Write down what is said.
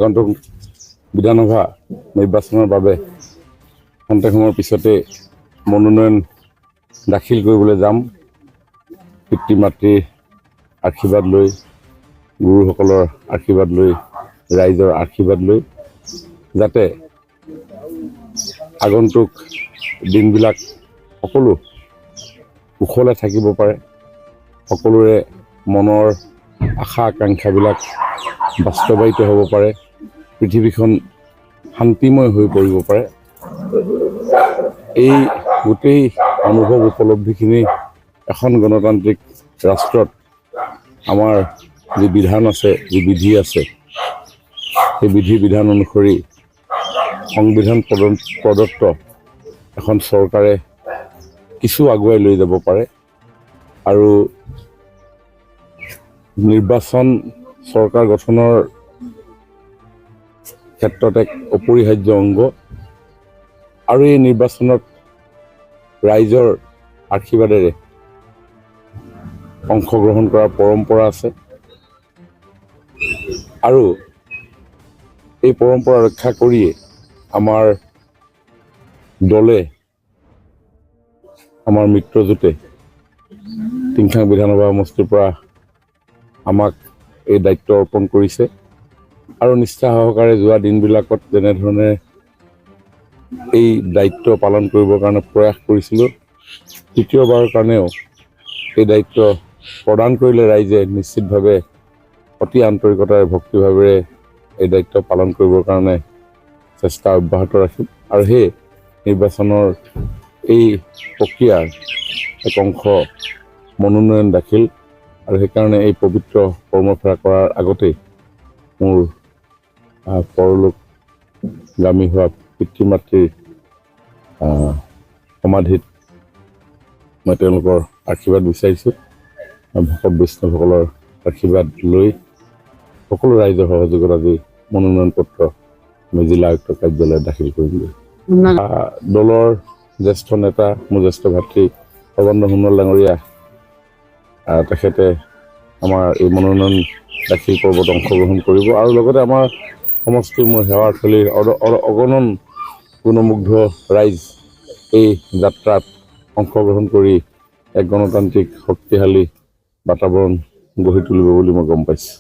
আগন্তুক বিধানসভা নিৰ্বাচনৰ বাবে খন্তেক সময়ৰ পিছতে মনোনয়ন দাখিল কৰিবলৈ যাম। পিতৃ মাতৃৰ আশীৰ্বাদ লৈ, গুৰুসকলৰ আশীৰ্বাদ লৈ, ৰাইজৰ আশীৰ্বাদ লৈ, যাতে আগন্তুক দিনবিলাক সকলো কুশলে থাকিব পাৰে, সকলোৰে মনৰ আশা আকাংক্ষাবিলাক বাস্তৱায়িত হ'ব পাৰে, পৃথিৱীখন শান্তিময় হৈ পৰিব পাৰে। এই গোটেই অনুভৱ উপলব্ধিখিনি এখন গণতান্ত্ৰিক ৰাষ্ট্ৰত আমাৰ যি বিধান আছে, যি বিধি আছে, সেই বিধি বিধান অনুসৰি সংবিধান প্ৰদত্ত এখন চৰকাৰে কিছু আগুৱাই লৈ যাব পাৰে আৰু নিৰ্বাচন চৰকাৰ গঠনৰ ক্ষেত্ৰত এক অপৰিহাৰ্য অংগ আৰু এই নিৰ্বাচনত ৰাইজৰ আশীৰ্বাদেৰে অংশগ্ৰহণ কৰাৰ পৰম্পৰা আছে আৰু এই পৰম্পৰা ৰক্ষা কৰিয়ে আমাৰ দলে, আমাৰ মিত্ৰজোঁটে টিংখাং বিধানসভা সমষ্টিৰ পৰা আমাক এই দায়িত্ব অৰ্পণ কৰিছে আৰু নিষ্ঠা সহকাৰে যোৱা দিনবিলাকত যেনেধৰণে এই দায়িত্ব পালন কৰিবৰ কাৰণে প্ৰয়াস কৰিছিলোঁ, তৃতীয়বাৰৰ কাৰণেও এই দায়িত্ব প্ৰদান কৰিলে ৰাইজে নিশ্চিতভাৱে অতি আন্তৰিকতাৰে ভক্তিভাৱেৰে এই দায়িত্ব পালন কৰিবৰ কাৰণে চেষ্টা অব্যাহত ৰাখিম আৰু সেই নিৰ্বাচনৰ এই প্ৰক্ৰিয়াৰ এক অংশ মনোনয়ন দাখিল আৰু সেইকাৰণে এই পবিত্ৰ কৰ্মফেৰা কৰাৰ আগতেই মোৰ পৰলোকগামী হোৱা পিতৃ মাতৃৰ সমাধিত মই তেওঁলোকৰ আশীৰ্বাদ বিচাৰিছোঁ। ভকত বৈষ্ণৱসকলৰ আশীৰ্বাদ লৈ সকলো ৰাইজৰ সহযোগত আজি মনোনয়ন পত্ৰ আমি জিলা আয়ুক্ত কাৰ্যালয়ত দাখিল কৰিলোঁ। দলৰ জ্যেষ্ঠ নেতা, মোৰ জ্যেষ্ঠ ভাতৃ সৰ্বানন্দ সোণোৱাল ডাঙৰীয়া, তেখেতে আমাৰ এই মনোনয়ন দাখিল পৰ্বত অংশগ্ৰহণ কৰিব আৰু লগতে আমাৰ সমষ্টিৰ মোৰ সেৱাৰ থলীৰ অগণন গুণমুগ্ধ ৰাইজ এই যাত্ৰাত অংশগ্ৰহণ কৰি এক গণতান্ত্ৰিক শক্তিশালী বাতাবৰণ গঢ়ি তুলিব বুলি মই গম পাইছোঁ।